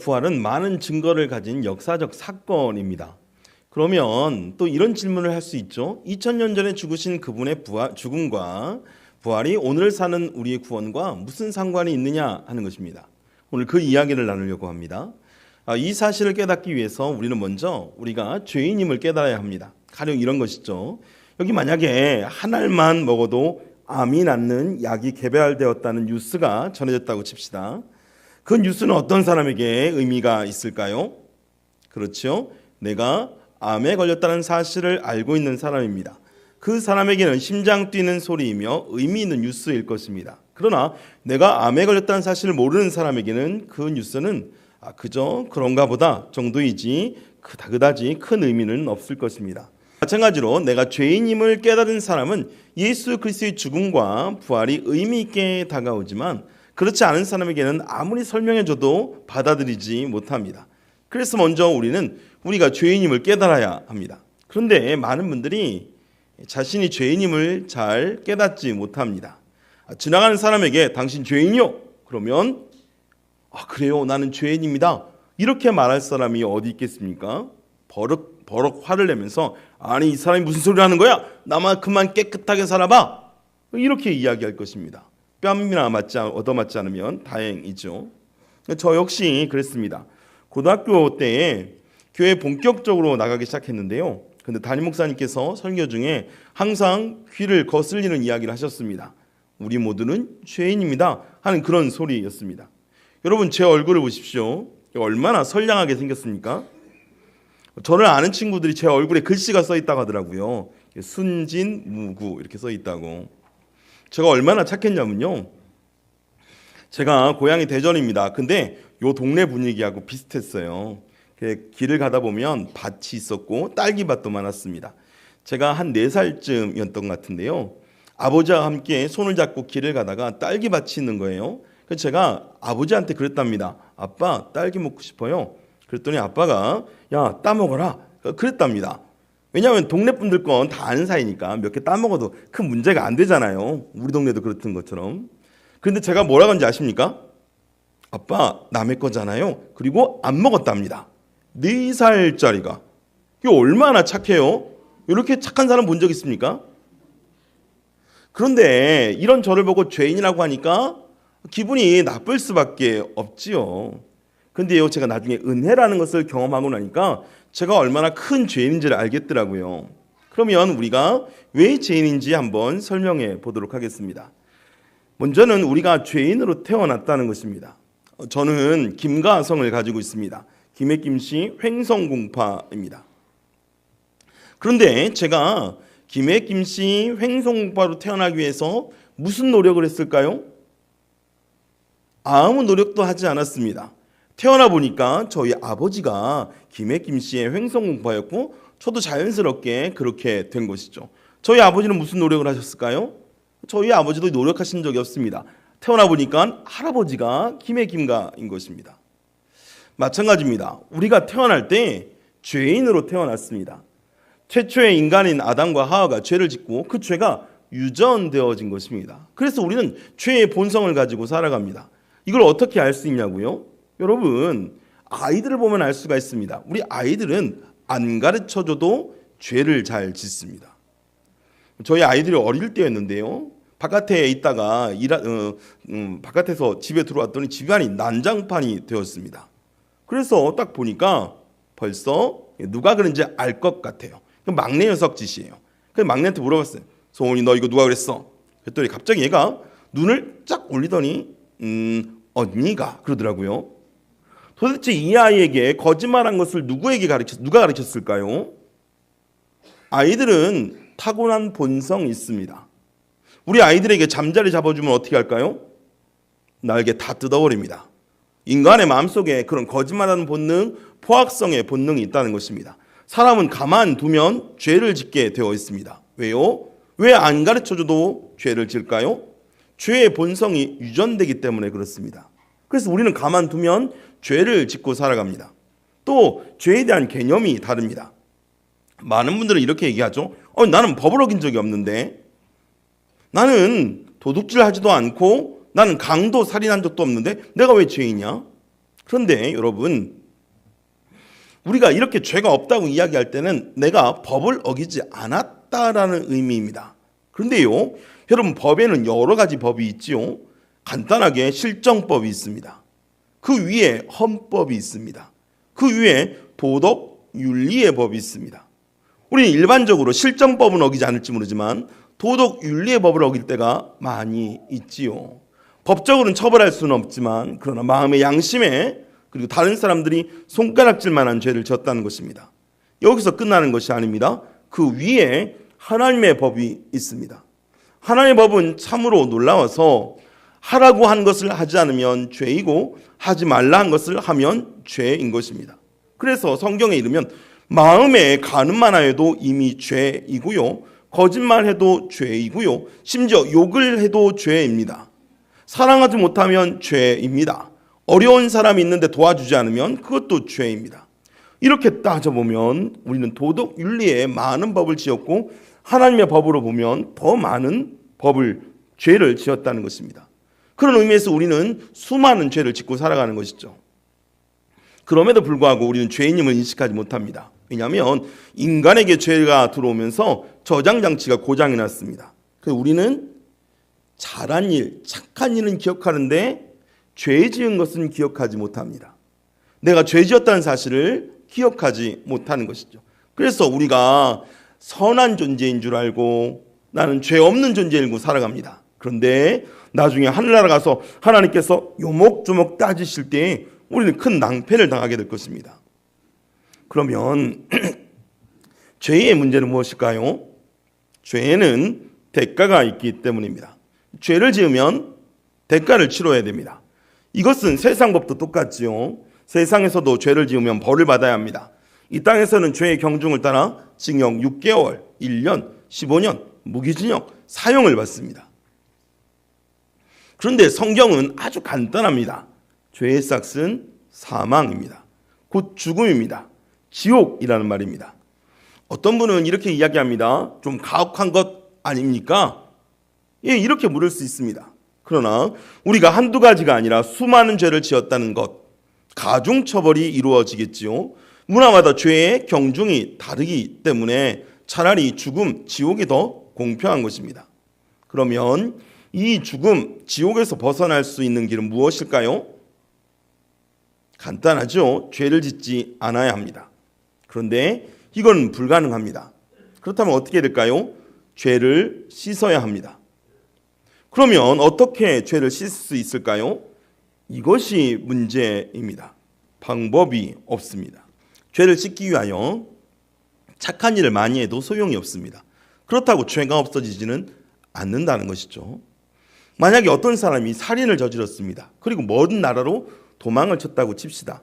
부활은 많은 증거를 가진 역사적 사건입니다. 그러면 또 이런 질문을 할 수 있죠. 2000년 전에 죽으신 그분의 죽음과 부활이 오늘 사는 우리의 구원과 무슨 상관이 있느냐 하는 것입니다. 오늘 그 이야기를 나누려고 합니다. 이 사실을 깨닫기 위해서 우리는 먼저 우리가 죄인임을 깨달아야 합니다. 가령 이런 것이죠. 여기 만약에 한 알만 먹어도 암이 낫는 약이 개발되었다는 뉴스가 전해졌다고 칩시다. 그 뉴스는 어떤 사람에게 의미가 있을까요? 그렇죠. 내가 암에 걸렸다는 사실을 알고 있는 사람입니다. 그 사람에게는 심장 뛰는 소리이며 의미 있는 뉴스일 것입니다. 그러나 내가 암에 걸렸다는 사실을 모르는 사람에게는 그 뉴스는 그저 그런가 보다 정도이지 그다지 큰 의미는 없을 것입니다. 마찬가지로 내가 죄인임을 깨달은 사람은 예수 그리스도의 죽음과 부활이 의미 있게 다가오지만 그렇지 않은 사람에게는 아무리 설명해줘도 받아들이지 못합니다. 그래서 먼저 우리가 죄인임을 깨달아야 합니다. 그런데 많은 분들이 자신이 죄인임을 잘 깨닫지 못합니다. 지나가는 사람에게 당신 죄인이요? 그러면 그래요, 나는 죄인입니다. 이렇게 말할 사람이 어디 있겠습니까? 버럭 화를 내면서 아니 이 사람이 무슨 소리를 하는 거야? 나만큼만 깨끗하게 살아봐. 이렇게 이야기할 것입니다. 뺨이나 얻어맞지 않으면 다행이죠. 저 역시 그랬습니다. 고등학교 때에 교회 본격적으로 나가기 시작했는데요. 근데 담임 목사님께서 설교 중에 항상 귀를 거슬리는 이야기를 하셨습니다. 우리 모두는 죄인입니다 하는 그런 소리였습니다. 여러분 제 얼굴을 보십시오. 얼마나 선량하게 생겼습니까? 저를 아는 친구들이 제 얼굴에 글씨가 써 있다고 하더라고요. 순진무구 이렇게 써 있다고. 제가 얼마나 착했냐면요. 제가 고향이 대전입니다. 근데 요 동네 분위기하고 비슷했어요. 길을 가다 보면 밭이 있었고 딸기밭도 많았습니다. 제가 한 4살쯤이었던 것 같은데요. 아버지와 함께 손을 잡고 길을 가다가 딸기밭이 있는 거예요. 그래서 제가 아버지한테 그랬답니다. 아빠 딸기 먹고 싶어요. 그랬더니 아빠가 야 따먹어라 그랬답니다. 왜냐하면 동네 분들 건 다 아는 사이니까 몇 개 따먹어도 큰 문제가 안 되잖아요. 우리 동네도 그렇던 것처럼. 그런데 제가 뭐라고 하는지 아십니까? 아빠 남의 거잖아요. 그리고 안 먹었답니다. 4살짜리가. 이게 얼마나 착해요? 이렇게 착한 사람 본 적 있습니까? 그런데 이런 저를 보고 죄인이라고 하니까 기분이 나쁠 수밖에 없지요. 근데요, 제가 나중에 은혜라는 것을 경험하고 나니까 제가 얼마나 큰 죄인인지를 알겠더라고요. 그러면 우리가 왜 죄인인지 한번 설명해 보도록 하겠습니다. 먼저는 우리가 죄인으로 태어났다는 것입니다. 저는 김가성을 가지고 있습니다. 김해 김씨 횡성공파입니다. 그런데 제가 김해 김씨 횡성공파로 태어나기 위해서 무슨 노력을 했을까요? 아무 노력도 하지 않았습니다. 태어나 보니까 저희 아버지가 김해 김씨의 횡성공파였고 저도 자연스럽게 그렇게 된 것이죠. 저희 아버지는 무슨 노력을 하셨을까요? 저희 아버지도 노력하신 적이 없습니다. 태어나 보니까 할아버지가 김해 김가인 것입니다. 마찬가지입니다. 우리가 태어날 때 죄인으로 태어났습니다. 최초의 인간인 아담과 하와가 죄를 짓고 그 죄가 유전되어진 것입니다. 그래서 우리는 죄의 본성을 가지고 살아갑니다. 이걸 어떻게 알 수 있냐고요? 여러분 아이들을 보면 알 수가 있습니다. 우리 아이들은 안 가르쳐줘도 죄를 잘 짓습니다. 저희 아이들이 어릴 때였는데요. 바깥에 있다가 바깥에서 집에 들어왔더니 집안이 난장판이 되었습니다. 그래서 딱 보니까 벌써 누가 그런지 알 것 같아요. 막내 녀석 짓이에요. 그래서 막내한테 물어봤어요. 소원이 너 이거 누가 그랬어? 그랬더니 갑자기 얘가 눈을 쫙 올리더니 언니가 그러더라고요. 도대체 이 아이에게 거짓말한 것을 누가 가르쳤을까요? 아이들은 타고난 본성이 있습니다. 우리 아이들에게 잠자리 잡아주면 어떻게 할까요? 날개 다 뜯어버립니다. 인간의 마음속에 그런 거짓말하는 본능, 포악성의 본능이 있다는 것입니다. 사람은 가만두면 죄를 짓게 되어 있습니다. 왜요? 왜 안 가르쳐줘도 죄를 질까요? 죄의 본성이 유전되기 때문에 그렇습니다. 그래서 우리는 가만두면 죄를 짓고 살아갑니다. 또 죄에 대한 개념이 다릅니다. 많은 분들은 이렇게 얘기하죠. 나는 법을 어긴 적이 없는데, 나는 도둑질 하지도 않고, 나는 강도 살인한 적도 없는데 내가 왜 죄이냐? 그런데 여러분, 우리가 이렇게 죄가 없다고 이야기할 때는 내가 법을 어기지 않았다라는 의미입니다. 그런데요, 여러분, 법에는 여러 가지 법이 있지요. 간단하게 실정법이 있습니다. 그 위에 헌법이 있습니다. 그 위에 도덕, 윤리의 법이 있습니다. 우리는 일반적으로 실정법은 어기지 않을지 모르지만 도덕, 윤리의 법을 어길 때가 많이 있지요. 법적으로는 처벌할 수는 없지만 그러나 마음의 양심에, 그리고 다른 사람들이 손가락질 만한 죄를 지었다는 것입니다. 여기서 끝나는 것이 아닙니다. 그 위에 하나님의 법이 있습니다. 하나님의 법은 참으로 놀라워서 하라고 한 것을 하지 않으면 죄이고 하지 말라 한 것을 하면 죄인 것입니다. 그래서 성경에 이르면 마음에 가늠만 하여도 이미 죄이고요, 거짓말해도 죄이고요, 심지어 욕을 해도 죄입니다. 사랑하지 못하면 죄입니다. 어려운 사람이 있는데 도와주지 않으면 그것도 죄입니다. 이렇게 따져보면 우리는 도덕, 윤리에 많은 법을 지었고 하나님의 법으로 보면 더 많은 죄를 지었다는 것입니다. 그런 의미에서 우리는 수많은 죄를 짓고 살아가는 것이죠. 그럼에도 불구하고 우리는 죄인임을 인식하지 못합니다. 왜냐하면 인간에게 죄가 들어오면서 저장장치가 고장이 났습니다. 그래서 우리는 잘한 일, 착한 일은 기억하는데 죄 지은 것은 기억하지 못합니다. 내가 죄 지었다는 사실을 기억하지 못하는 것이죠. 그래서 우리가 선한 존재인 줄 알고 나는 죄 없는 존재인 줄 살아갑니다. 그런데 나중에 하늘나라 가서 하나님께서 요목조목 따지실 때 우리는 큰 낭패를 당하게 될 것입니다. 그러면 죄의 문제는 무엇일까요? 죄에는 대가가 있기 때문입니다. 죄를 지으면 대가를 치러야 됩니다. 이것은 세상 법도 똑같지요. 세상에서도 죄를 지으면 벌을 받아야 합니다. 이 땅에서는 죄의 경중을 따라 징역 6개월, 1년, 15년, 무기징역, 사형을 받습니다. 그런데 성경은 아주 간단합니다. 죄의 삭은 사망입니다. 곧 죽음입니다. 지옥이라는 말입니다. 어떤 분은 이렇게 이야기합니다. 좀 가혹한 것 아닙니까? 예, 이렇게 물을 수 있습니다. 그러나 우리가 한두 가지가 아니라 수많은 죄를 지었다는 것, 가중처벌이 이루어지겠지요. 문화마다 죄의 경중이 다르기 때문에 차라리 죽음, 지옥이 더 공평한 것입니다. 그러면 이 죽음, 지옥에서 벗어날 수 있는 길은 무엇일까요? 간단하죠. 죄를 짓지 않아야 합니다. 그런데 이건 불가능합니다. 그렇다면 어떻게 될까요? 죄를 씻어야 합니다. 그러면 어떻게 죄를 씻을 수 있을까요? 이것이 문제입니다. 방법이 없습니다. 죄를 씻기 위하여 착한 일을 많이 해도 소용이 없습니다. 그렇다고 죄가 없어지지는 않는다는 것이죠. 만약에 어떤 사람이 살인을 저질렀습니다. 그리고 먼 나라로 도망을 쳤다고 칩시다.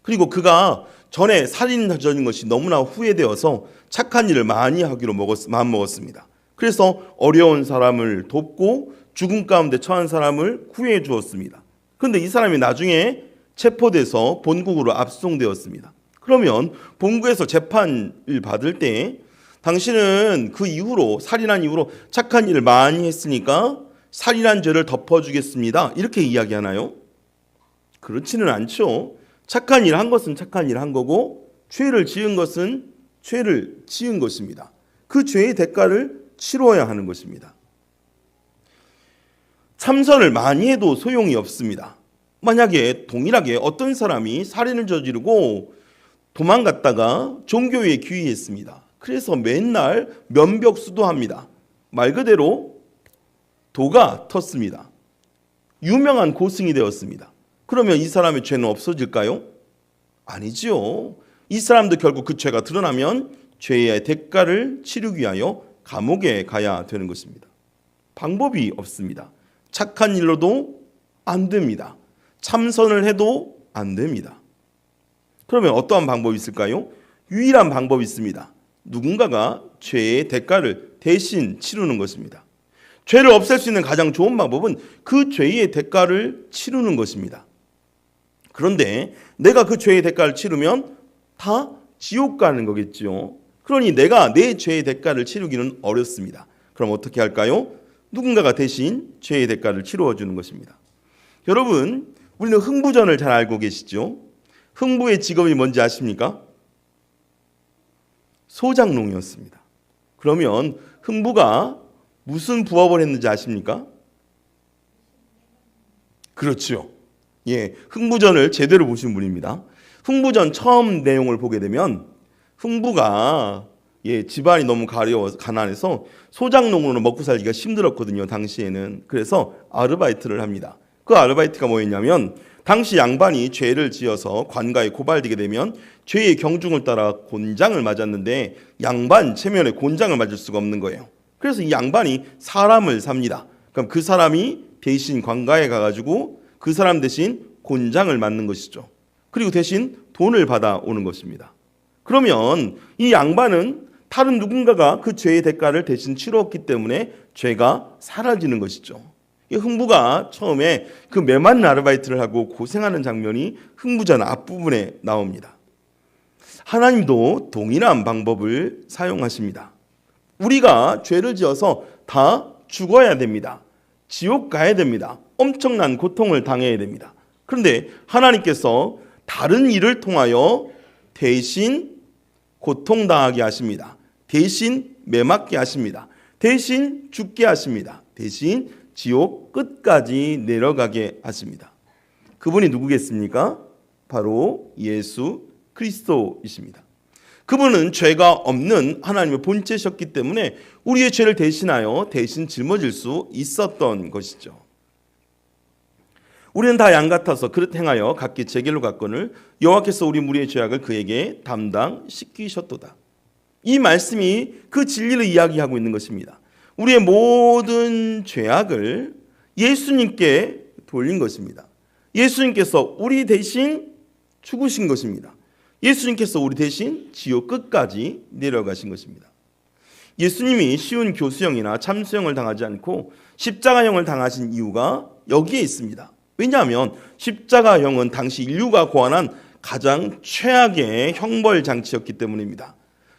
그리고 그가 전에 살인을 저지른 것이 너무나 후회되어서 착한 일을 많이 하기로 마음먹었습니다. 그래서 어려운 사람을 돕고 죽음 가운데 처한 사람을 구해 주었습니다. 그런데 이 사람이 나중에 체포돼서 본국으로 압송되었습니다. 그러면 본국에서 재판을 받을 때 당신은 그 이후로, 살인한 이후로 착한 일을 많이 했으니까 살인한 죄를 덮어주겠습니다, 이렇게 이야기하나요? 그렇지는 않죠. 착한 일 한 것은 착한 일 한 거고 죄를 지은 것은 죄를 지은 것입니다. 그 죄의 대가를 치러야 하는 것입니다. 참선을 많이 해도 소용이 없습니다. 만약에 동일하게 어떤 사람이 살인을 저지르고 도망갔다가 종교에 귀의했습니다. 그래서 맨날 면벽수도합니다. 말 그대로 도가 텄습니다. 유명한 고승이 되었습니다. 그러면 이 사람의 죄는 없어질까요? 아니지요. 이 사람도 결국 그 죄가 드러나면 죄의 대가를 치르기 위하여 감옥에 가야 되는 것입니다. 방법이 없습니다. 착한 일로도 안 됩니다. 참선을 해도 안 됩니다. 그러면 어떠한 방법이 있을까요? 유일한 방법이 있습니다. 누군가가 죄의 대가를 대신 치르는 것입니다. 죄를 없앨 수 있는 가장 좋은 방법은 그 죄의 대가를 치르는 것입니다. 그런데 내가 그 죄의 대가를 치르면 다 지옥 가는 거겠지요. 그러니 내가 내 죄의 대가를 치르기는 어렵습니다. 그럼 어떻게 할까요? 누군가가 대신 죄의 대가를 치루어 주는 것입니다. 여러분, 우리는 흥부전을 잘 알고 계시죠? 흥부의 직업이 뭔지 아십니까? 소장농이었습니다. 그러면 흥부가 무슨 부업을 했는지 아십니까? 그렇죠. 예, 흥부전을 제대로 보신 분입니다. 흥부전 처음 내용을 보게 되면 흥부가 집안이 너무 가난해서 소장농으로는 먹고 살기가 힘들었거든요. 당시에는. 그래서 아르바이트를 합니다. 그 아르바이트가 뭐였냐면 당시 양반이 죄를 지어서 관가에 고발되게 되면 죄의 경중을 따라 곤장을 맞았는데 양반 체면에 곤장을 맞을 수가 없는 거예요. 그래서 이 양반이 사람을 삽니다. 그럼 그 사람이 대신 관가에 가가지고 그 사람 대신 곤장을 맞는 것이죠. 그리고 대신 돈을 받아오는 것입니다. 그러면 이 양반은 다른 누군가가 그 죄의 대가를 대신 치렀기 때문에 죄가 사라지는 것이죠. 이 흥부가 처음에 그 메마른 아르바이트를 하고 고생하는 장면이 흥부전 앞부분에 나옵니다. 하나님도 동일한 방법을 사용하십니다. 우리가 죄를 지어서 다 죽어야 됩니다. 지옥 가야 됩니다. 엄청난 고통을 당해야 됩니다. 그런데 하나님께서 다른 일을 통하여 대신 고통당하게 하십니다. 대신 매맞게 하십니다. 대신 죽게 하십니다. 대신 지옥 끝까지 내려가게 하십니다. 그분이 누구겠습니까? 바로 예수 그리스도이십니다. 그분은 죄가 없는 하나님의 본체셨기 때문에 우리의 죄를 대신하여 대신 짊어질 수 있었던 것이죠. 우리는 다 양 같아서 그릇 행하여 각기 제 길로 갔거늘 여호와께서 우리 무리의 죄악을 그에게 담당시키셨도다. 이 말씀이 그 진리를 이야기하고 있는 것입니다. 우리의 모든 죄악을 예수님께 돌린 것입니다. 예수님께서 우리 대신 죽으신 것입니다. 예수님께서 우리 대신 지옥 끝까지 내려가신 것입니다. 예수님이 쉬운 교수형이나 참수형을 당하지 않고 십자가형을 당하신 이유가 여기에 있습니다. 왜냐하면 십자가형은 당시 인류가 고안한 가장 최악의 형벌 장치였기 때문입니다.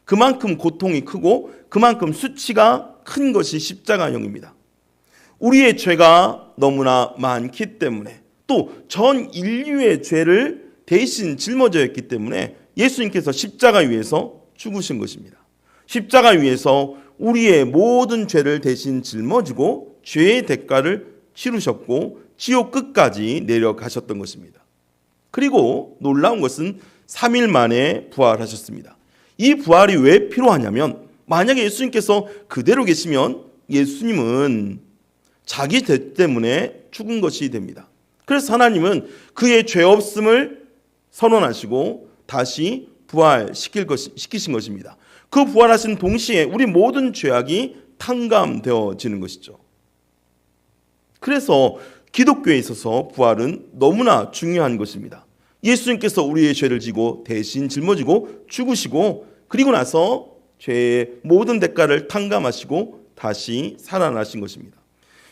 그만큼 고통이 크고 그만큼 수치가 큰 것이 십자가형입니다. 우리의 죄가 너무나 많기 때문에 또 전 인류의 죄를 대신 짊어져야 했기 때문에 예수님께서 십자가 위에서 죽으신 것입니다. 십자가 위에서 우리의 모든 죄를 대신 짊어지고 죄의 대가를 치르셨고 지옥 끝까지 내려가셨던 것입니다. 그리고 놀라운 것은 3일 만에 부활하셨습니다. 이 부활이 왜 필요하냐면 만약에 예수님께서 그대로 계시면 예수님은 자기 죄 때문에 죽은 것이 됩니다. 그래서 하나님은 그의 죄 없음을 선언하시고 다시 부활시키신 것입니다. 그 부활하신 동시에 우리 모든 죄악이 탕감되어지는 것이죠. 그래서 기독교에 있어서 부활은 너무나 중요한 것입니다. 예수님께서 우리의 죄를 지고 대신 짊어지고 죽으시고 그리고 나서 죄의 모든 대가를 탕감하시고 다시 살아나신 것입니다.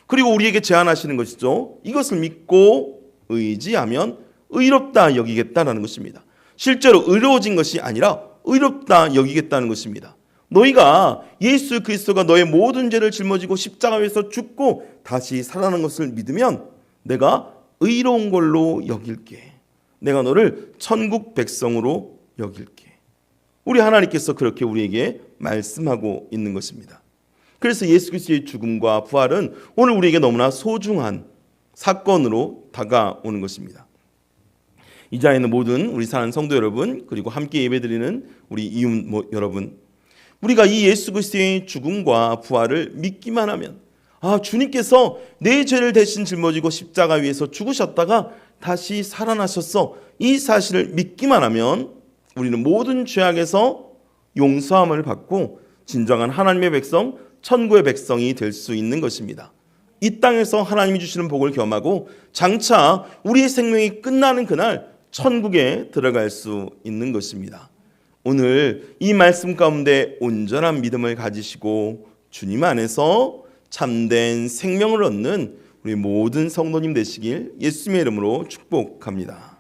그리고 우리에게 제안하시는 것이죠. 이것을 믿고 의지하면 의롭다 여기겠다라는 것입니다. 실제로 의로워진 것이 아니라 의롭다 여기겠다는 것입니다. 너희가 예수 그리스도가 너의 모든 죄를 짊어지고 십자가에서 죽고 다시 살아난 것을 믿으면 내가 의로운 걸로 여길게. 내가 너를 천국 백성으로 여길게. 우리 하나님께서 그렇게 우리에게 말씀하고 있는 것입니다. 그래서 예수 그리스도의 죽음과 부활은 오늘 우리에게 너무나 소중한 사건으로 다가오는 것입니다. 이 자리에 있는 모든 우리 사랑하는 성도 여러분, 그리고 함께 예배드리는 우리 이웃 여러분, 우리가 이 예수 그리스도의 죽음과 부활을 믿기만 하면 주님께서 내 죄를 대신 짊어지고 십자가 위에서 죽으셨다가 다시 살아나셨어. 이 사실을 믿기만 하면 우리는 모든 죄악에서 용서함을 받고 진정한 하나님의 백성, 천국의 백성이 될 수 있는 것입니다. 이 땅에서 하나님이 주시는 복을 겸하고 장차 우리의 생명이 끝나는 그날 천국에 들어갈 수 있는 것입니다. 오늘 이 말씀 가운데 온전한 믿음을 가지시고 주님 안에서 참된 생명을 얻는 우리 모든 성도님 되시길 예수님의 이름으로 축복합니다.